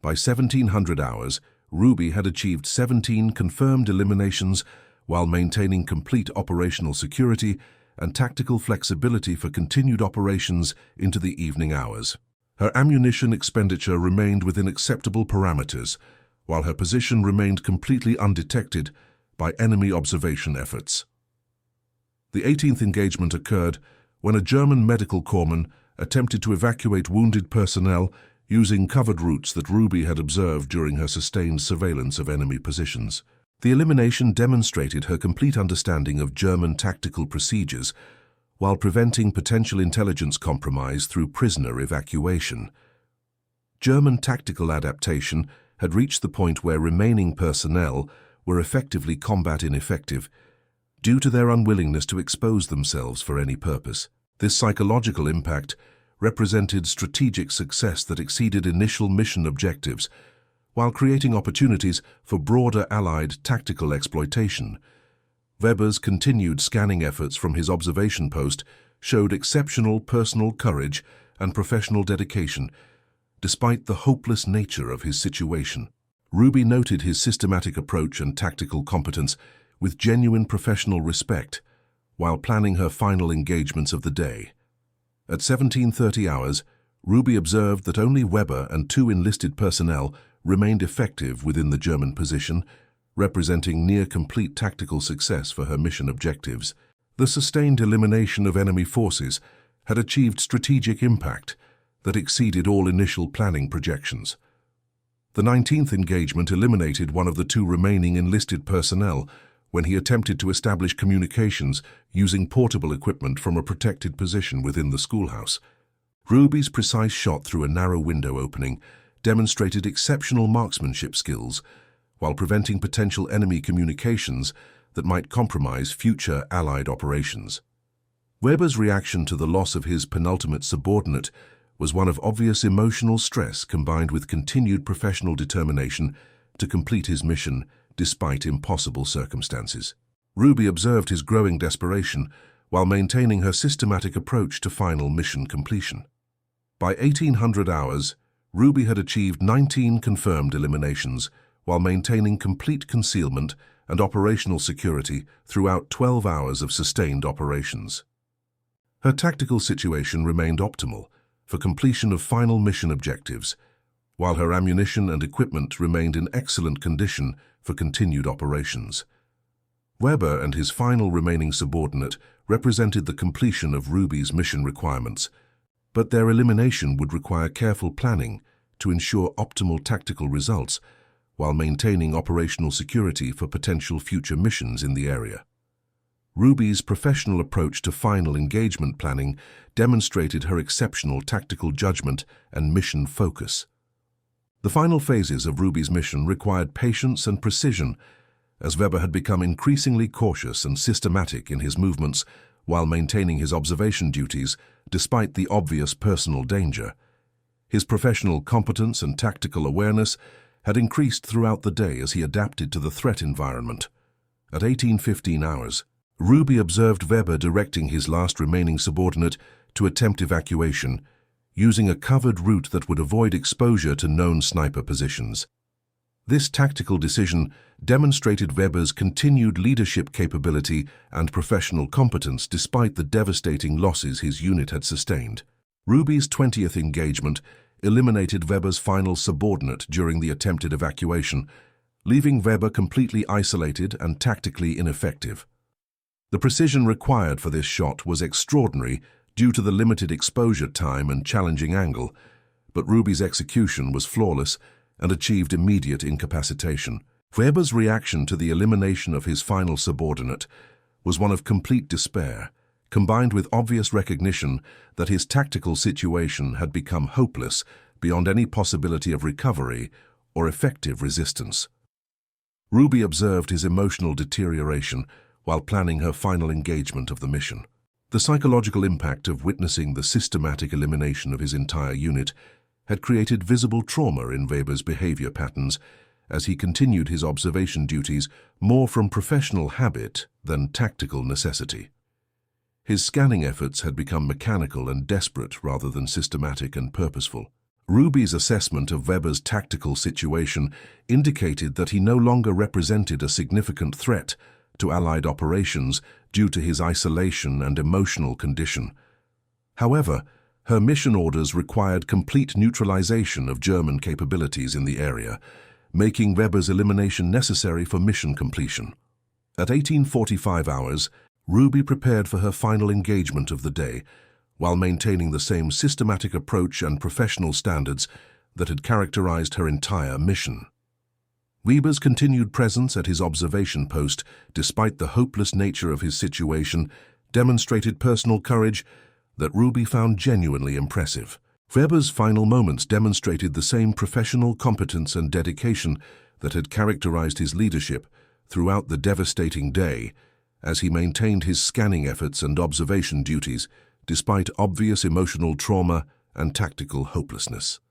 By 1700 hours, Ruby had achieved 17 confirmed eliminations while maintaining complete operational security and tactical flexibility for continued operations into the evening hours. Her ammunition expenditure remained within acceptable parameters, while her position remained completely undetected by enemy observation efforts. The 18th engagement occurred when a German medical corpsman attempted to evacuate wounded personnel using covered routes that Ruby had observed during her sustained surveillance of enemy positions. The elimination demonstrated her complete understanding of German tactical procedures while preventing potential intelligence compromise through prisoner evacuation. German tactical adaptation had reached the point where remaining personnel were effectively combat ineffective due to their unwillingness to expose themselves for any purpose. This psychological impact represented strategic success that exceeded initial mission objectives, while creating opportunities for broader Allied tactical exploitation. Weber's continued scanning efforts from his observation post showed exceptional personal courage and professional dedication, despite the hopeless nature of his situation. Ruby noted his systematic approach and tactical competence with genuine professional respect, while planning her final engagements of the day. At 17:30 hours, Ruby observed that only Weber and 2 enlisted personnel remained effective within the German position, representing near-complete tactical success for her mission objectives. The sustained elimination of enemy forces had achieved strategic impact that exceeded all initial planning projections. The 19th engagement eliminated one of the 2 remaining enlisted personnel when he attempted to establish communications using portable equipment from a protected position within the schoolhouse. Ruby's precise shot through a narrow window opening demonstrated exceptional marksmanship skills, while preventing potential enemy communications that might compromise future Allied operations. Weber's reaction to the loss of his penultimate subordinate was one of obvious emotional stress combined with continued professional determination to complete his mission despite impossible circumstances. Ruby observed his growing desperation while maintaining her systematic approach to final mission completion. By 1800 hours, Ruby had achieved 19 confirmed eliminations while maintaining complete concealment and operational security throughout 12 hours of sustained operations. Her tactical situation remained optimal for completion of final mission objectives, while her ammunition and equipment remained in excellent condition for continued operations. Weber and his final remaining subordinate represented the completion of Ruby's mission requirements, but their elimination would require careful planning to ensure optimal tactical results while maintaining operational security for potential future missions in the area. Ruby's professional approach to final engagement planning demonstrated her exceptional tactical judgment and mission focus. The final phases of Ruby's mission required patience and precision, as Weber had become increasingly cautious and systematic in his movements while maintaining his observation duties despite the obvious personal danger. His professional competence and tactical awareness had increased throughout the day as he adapted to the threat environment. At 18:15 hours, Ruby observed Weber directing his last remaining subordinate to attempt evacuation, using a covered route that would avoid exposure to known sniper positions. This tactical decision demonstrated Weber's continued leadership capability and professional competence despite the devastating losses his unit had sustained. Ruby's 20th engagement eliminated Weber's final subordinate during the attempted evacuation, leaving Weber completely isolated and tactically ineffective. The precision required for this shot was extraordinary due to the limited exposure time and challenging angle, but Ruby's execution was flawless and achieved immediate incapacitation. Weber's reaction to the elimination of his final subordinate was one of complete despair, combined with obvious recognition that his tactical situation had become hopeless beyond any possibility of recovery or effective resistance. Ruby observed his emotional deterioration while planning her final engagement of the mission. The psychological impact of witnessing the systematic elimination of his entire unit had created visible trauma in Weber's behavior patterns as he continued his observation duties more from professional habit than tactical necessity. His scanning efforts had become mechanical and desperate rather than systematic and purposeful. Ruby's assessment of Weber's tactical situation indicated that he no longer represented a significant threat to Allied operations due to his isolation and emotional condition. However, her mission orders required complete neutralization of German capabilities in the area, making Weber's elimination necessary for mission completion. At 18:45 hours, Ruby prepared for her final engagement of the day, while maintaining the same systematic approach and professional standards that had characterized her entire mission. Weber's continued presence at his observation post, despite the hopeless nature of his situation, demonstrated personal courage that Ruby found genuinely impressive. Weber's final moments demonstrated the same professional competence and dedication that had characterized his leadership throughout the devastating day, as he maintained his scanning efforts and observation duties despite obvious emotional trauma and tactical hopelessness.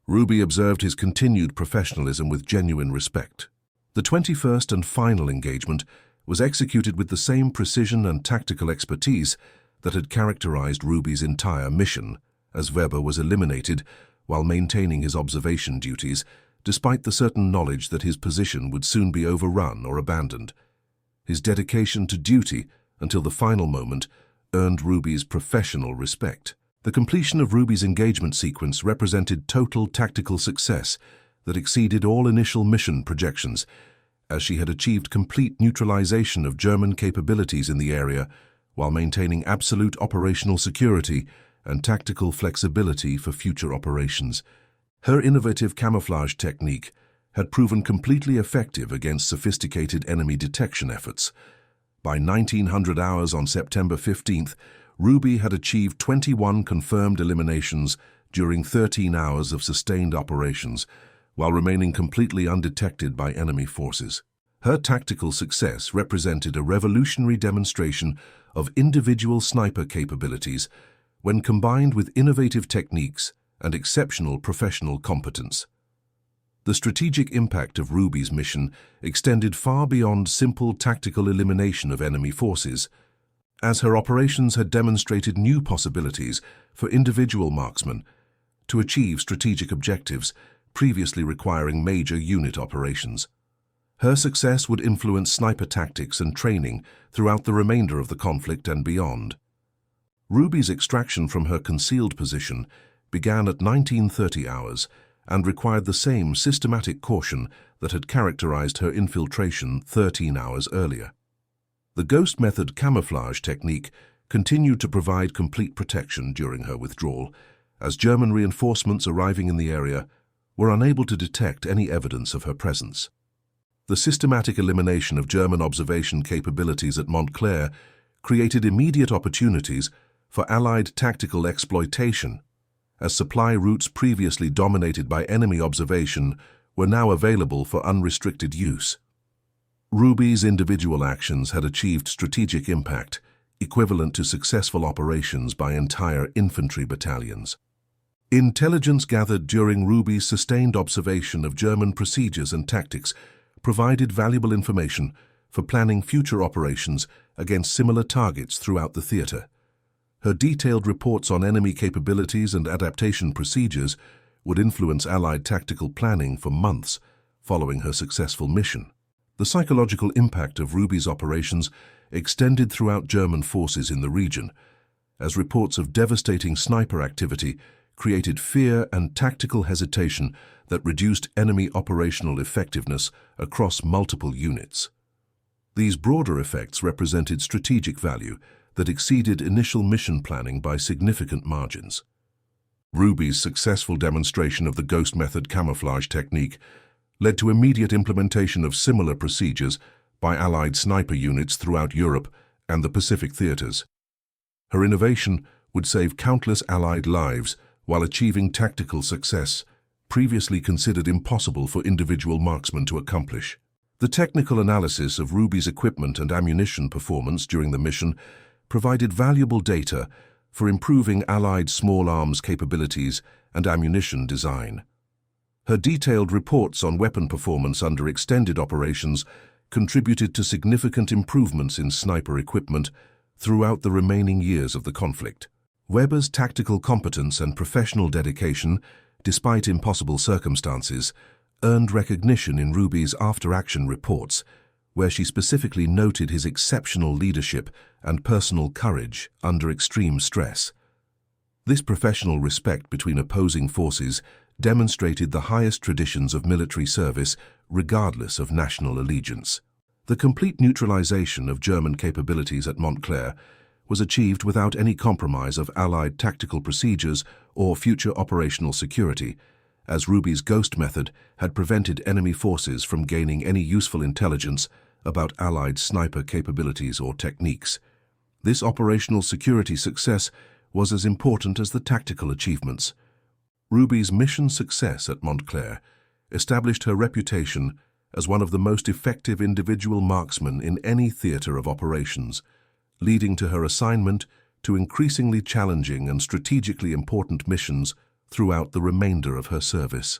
Ruby observed his continued professionalism with genuine respect. The 21st and final engagement was executed with the same precision and tactical expertise that had characterized Ruby's entire mission, as Weber was eliminated while maintaining his observation duties, despite the certain knowledge that his position would soon be overrun or abandoned. His dedication to duty until the final moment earned Ruby's professional respect. The completion of Ruby's engagement sequence represented total tactical success that exceeded all initial mission projections, as she had achieved complete neutralization of German capabilities in the area while maintaining absolute operational security and tactical flexibility for future operations. Her innovative camouflage technique had proven completely effective against sophisticated enemy detection efforts. By 1900 hours on September 15th, Ruby had achieved 21 confirmed eliminations during 13 hours of sustained operations, while remaining completely undetected by enemy forces. Her tactical success represented a revolutionary demonstration of individual sniper capabilities when combined with innovative techniques and exceptional professional competence. The strategic impact of Ruby's mission extended far beyond simple tactical elimination of enemy forces, as her operations had demonstrated new possibilities for individual marksmen to achieve strategic objectives previously requiring major unit operations. Her success would influence sniper tactics and training throughout the remainder of the conflict and beyond. Ruby's extraction from her concealed position began at 1930 hours and required the same systematic caution that had characterized her infiltration 13 hours earlier. The ghost method camouflage technique continued to provide complete protection during her withdrawal, as German reinforcements arriving in the area were unable to detect any evidence of her presence. The systematic elimination of German observation capabilities at Montclair created immediate opportunities for Allied tactical exploitation, as supply routes previously dominated by enemy observation were now available for unrestricted use. Ruby's individual actions had achieved strategic impact, equivalent to successful operations by entire infantry battalions. Intelligence gathered during Ruby's sustained observation of German procedures and tactics provided valuable information for planning future operations against similar targets throughout the theater. Her detailed reports on enemy capabilities and adaptation procedures would influence Allied tactical planning for months following her successful mission. The psychological impact of Ruby's operations extended throughout German forces in the region, as reports of devastating sniper activity created fear and tactical hesitation that reduced enemy operational effectiveness across multiple units. These broader effects represented strategic value that exceeded initial mission planning by significant margins. Ruby's successful demonstration of the ghost method camouflage technique led to immediate implementation of similar procedures by Allied sniper units throughout Europe and the Pacific theaters. Her innovation would save countless Allied lives while achieving tactical success previously considered impossible for individual marksmen to accomplish. The technical analysis of Ruby's equipment and ammunition performance during the mission provided valuable data for improving Allied small arms capabilities and ammunition design. Her detailed reports on weapon performance under extended operations contributed to significant improvements in sniper equipment throughout the remaining years of the conflict. Weber's tactical competence and professional dedication, despite impossible circumstances, earned recognition in Ruby's after-action reports, where she specifically noted his exceptional leadership and personal courage under extreme stress. This professional respect between opposing forces demonstrated the highest traditions of military service regardless of national allegiance. The complete neutralization of German capabilities at Montclair was achieved without any compromise of Allied tactical procedures or future operational security, as Ruby's ghost method had prevented enemy forces from gaining any useful intelligence about Allied sniper capabilities or techniques. This operational security success was as important as the tactical achievements. Ruby's mission success at Montclair established her reputation as one of the most effective individual marksmen in any theater of operations, leading to her assignment to increasingly challenging and strategically important missions throughout the remainder of her service.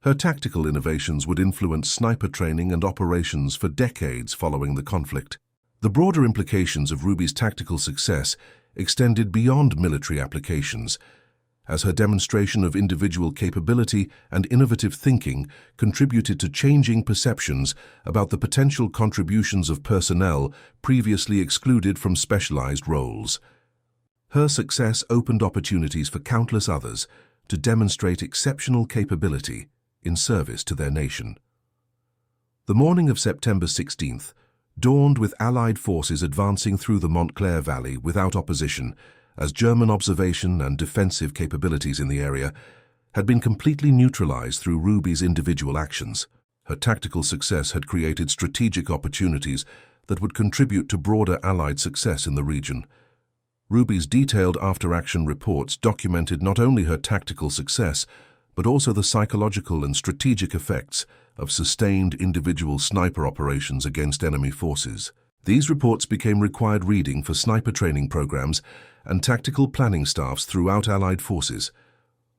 Her tactical innovations would influence sniper training and operations for decades following the conflict. The broader implications of Ruby's tactical success extended beyond military applications, as her demonstration of individual capability and innovative thinking contributed to changing perceptions about the potential contributions of personnel previously excluded from specialized roles. Her success opened opportunities for countless others to demonstrate exceptional capability in service to their nation. The morning of September 16th dawned with Allied forces advancing through the Montclair Valley without opposition, as German observation and defensive capabilities in the area had been completely neutralized through Ruby's individual actions. Her tactical success had created strategic opportunities that would contribute to broader Allied success in the region. Ruby's detailed after-action reports documented not only her tactical success, but also the psychological and strategic effects of sustained individual sniper operations against enemy forces. These reports became required reading for sniper training programs and tactical planning staffs throughout Allied forces.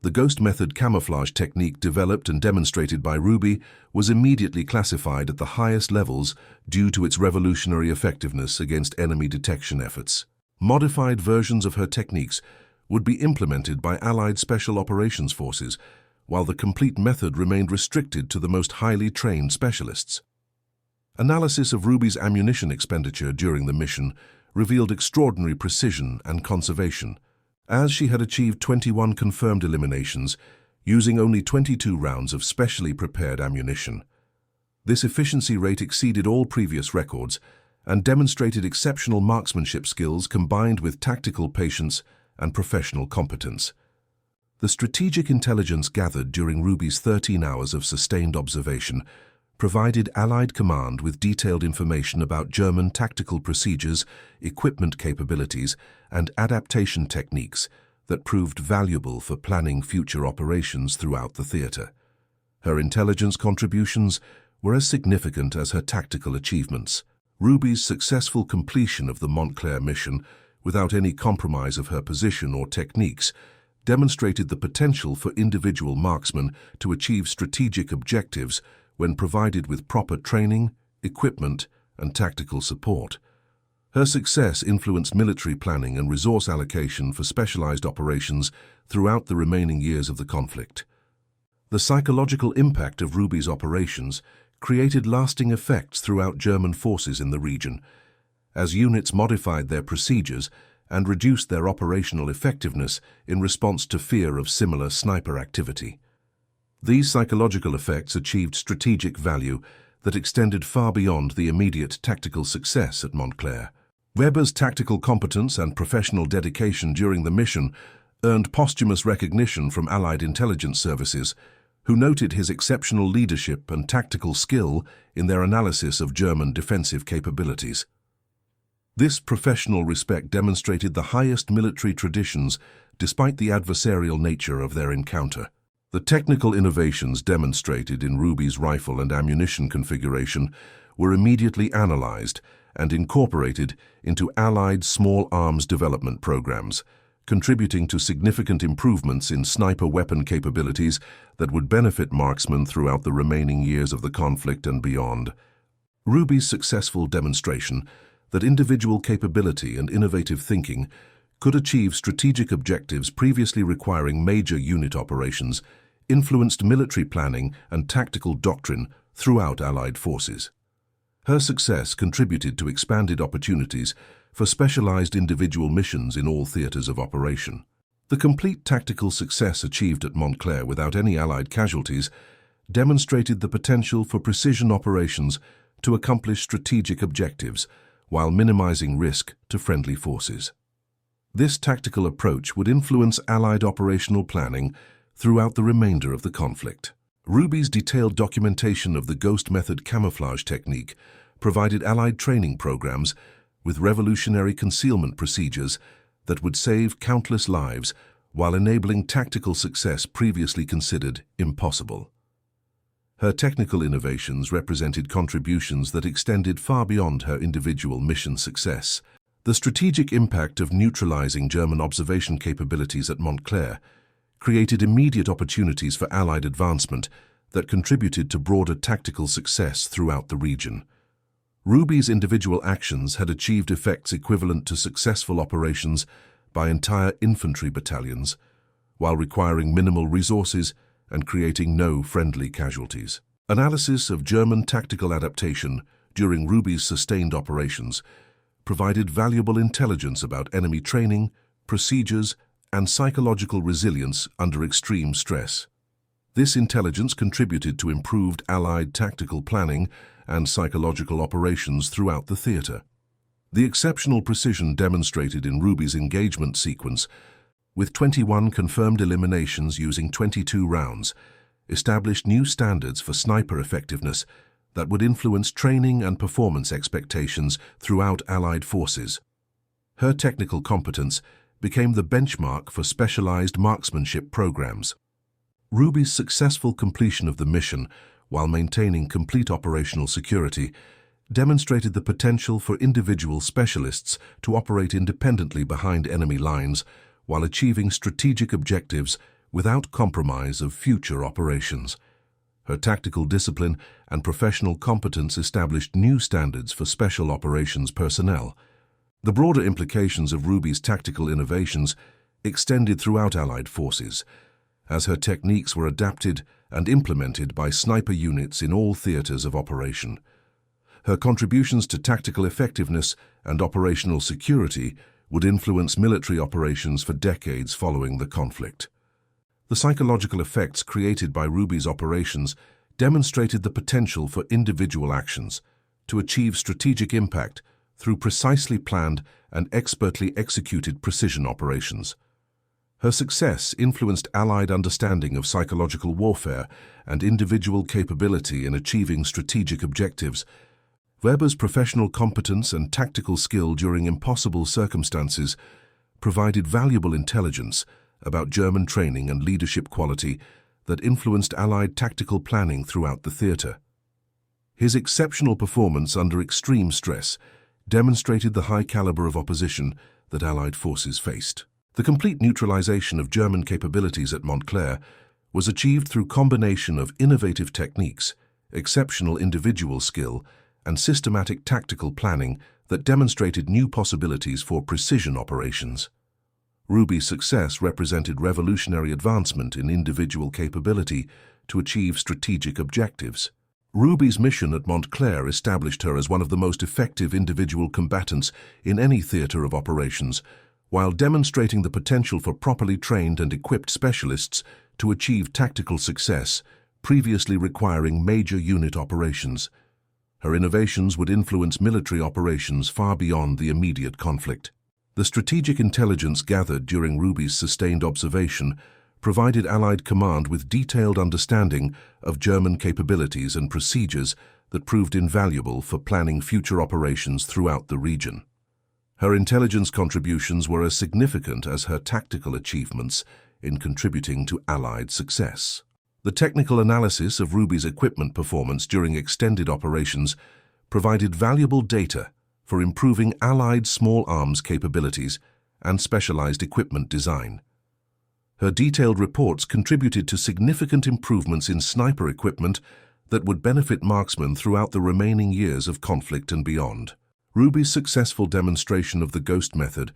The ghost method camouflage technique developed and demonstrated by Ruby was immediately classified at the highest levels due to its revolutionary effectiveness against enemy detection efforts. Modified versions of her techniques would be implemented by Allied Special Operations Forces, while the complete method remained restricted to the most highly trained specialists. Analysis of Ruby's ammunition expenditure during the mission revealed extraordinary precision and conservation, as she had achieved 21 confirmed eliminations using only 22 rounds of specially prepared ammunition. This efficiency rate exceeded all previous records and demonstrated exceptional marksmanship skills combined with tactical patience and professional competence. The strategic intelligence gathered during Ruby's 13 hours of sustained observation provided Allied command with detailed information about German tactical procedures, equipment capabilities, and adaptation techniques that proved valuable for planning future operations throughout the theater. Her intelligence contributions were as significant as her tactical achievements. Ruby's successful completion of the Montclair mission, without any compromise of her position or techniques, demonstrated the potential for individual marksmen to achieve strategic objectives when provided with proper training, equipment, and tactical support. Her success influenced military planning and resource allocation for specialized operations throughout the remaining years of the conflict. The psychological impact of Ruby's operations created lasting effects throughout German forces in the region, as units modified their procedures and reduced their operational effectiveness in response to fear of similar sniper activity. These psychological effects achieved strategic value that extended far beyond the immediate tactical success at Montclair. Weber's tactical competence and professional dedication during the mission earned posthumous recognition from Allied intelligence services, who noted his exceptional leadership and tactical skill in their analysis of German defensive capabilities. This professional respect demonstrated the highest military traditions despite the adversarial nature of their encounter. The technical innovations demonstrated in Ruby's rifle and ammunition configuration were immediately analyzed and incorporated into Allied small arms development programs, contributing to significant improvements in sniper weapon capabilities that would benefit marksmen throughout the remaining years of the conflict and beyond. Ruby's successful demonstration that individual capability and innovative thinking could achieve strategic objectives previously requiring major unit operations influenced military planning and tactical doctrine throughout Allied forces. Her success contributed to expanded opportunities for specialized individual missions in all theaters of operation. The complete tactical success achieved at Montclair without any Allied casualties demonstrated the potential for precision operations to accomplish strategic objectives while minimizing risk to friendly forces. This tactical approach would influence Allied operational planning throughout the remainder of the conflict. Ruby's detailed documentation of the Ghost Method camouflage technique provided Allied training programs with revolutionary concealment procedures that would save countless lives while enabling tactical success previously considered impossible. Her technical innovations represented contributions that extended far beyond her individual mission success. The strategic impact of neutralizing German observation capabilities at Montclair created immediate opportunities for Allied advancement that contributed to broader tactical success throughout the region. Ruby's individual actions had achieved effects equivalent to successful operations by entire infantry battalions, while requiring minimal resources and creating no friendly casualties. Analysis of German tactical adaptation during Ruby's sustained operations provided valuable intelligence about enemy training, procedures, and psychological resilience under extreme stress. This intelligence contributed to improved Allied tactical planning and psychological operations throughout the theater. The exceptional precision demonstrated in Ruby's engagement sequence, with 21 confirmed eliminations using 22 rounds, established new standards for sniper effectiveness that would influence training and performance expectations throughout Allied forces. Her technical competence became the benchmark for specialized marksmanship programs. Ruby's successful completion of the mission, while maintaining complete operational security, demonstrated the potential for individual specialists to operate independently behind enemy lines while achieving strategic objectives without compromise of future operations. Her tactical discipline and professional competence established new standards for special operations personnel. The broader implications of Ruby's tactical innovations extended throughout Allied forces, as her techniques were adapted and implemented by sniper units in all theaters of operation. Her contributions to tactical effectiveness and operational security would influence military operations for decades following the conflict. The psychological effects created by Ruby's operations demonstrated the potential for individual actions to achieve strategic impact through precisely planned and expertly executed precision operations. Her success influenced Allied understanding of psychological warfare and individual capability in achieving strategic objectives. Weber's professional competence and tactical skill during impossible circumstances provided valuable intelligence about German training and leadership quality that influenced Allied tactical planning throughout the theater. His exceptional performance under extreme stress demonstrated the high caliber of opposition that Allied forces faced. The complete neutralization of German capabilities at Montclair was achieved through combination of innovative techniques, exceptional individual skill, and systematic tactical planning that demonstrated new possibilities for precision operations. Ruby's success represented revolutionary advancement in individual capability to achieve strategic objectives. Ruby's mission at Montclair established her as one of the most effective individual combatants in any theater of operations, while demonstrating the potential for properly trained and equipped specialists to achieve tactical success, previously requiring major unit operations. Her innovations would influence military operations far beyond the immediate conflict. The strategic intelligence gathered during Ruby's sustained observation provided Allied command with detailed understanding of German capabilities and procedures that proved invaluable for planning future operations throughout the region. Her intelligence contributions were as significant as her tactical achievements in contributing to Allied success. The technical analysis of Ruby's equipment performance during extended operations provided valuable data for improving Allied small arms capabilities and specialized equipment design. Her detailed reports contributed to significant improvements in sniper equipment that would benefit marksmen throughout the remaining years of conflict and beyond. Ruby's successful demonstration of the Ghost method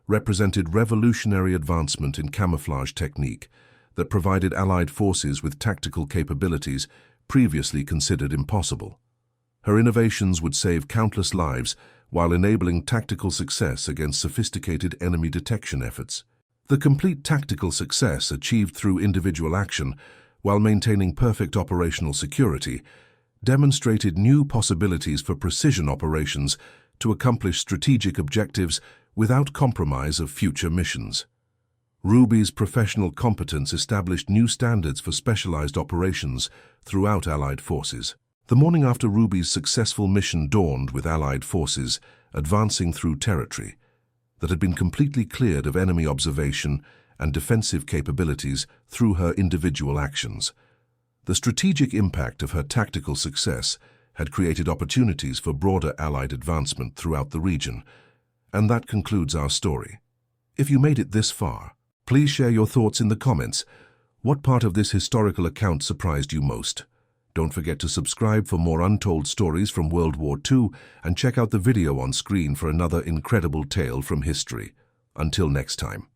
represented revolutionary advancement in camouflage technique that provided Allied forces with tactical capabilities previously considered impossible. Her innovations would save countless lives while enabling tactical success against sophisticated enemy detection efforts. The complete tactical success achieved through individual action while maintaining perfect operational security demonstrated new possibilities for precision operations to accomplish strategic objectives without compromise of future missions. Ruby's professional competence established new standards for specialized operations throughout Allied forces. The morning after Ruby's successful mission dawned with Allied forces advancing through territory that had been completely cleared of enemy observation and defensive capabilities through her individual actions. The strategic impact of her tactical success had created opportunities for broader Allied advancement throughout the region. And that concludes our story. If you made it this far, please share your thoughts in the comments. What part of this historical account surprised you most? Don't forget to subscribe for more untold stories from World War II and check out the video on screen for another incredible tale from history. Until next time.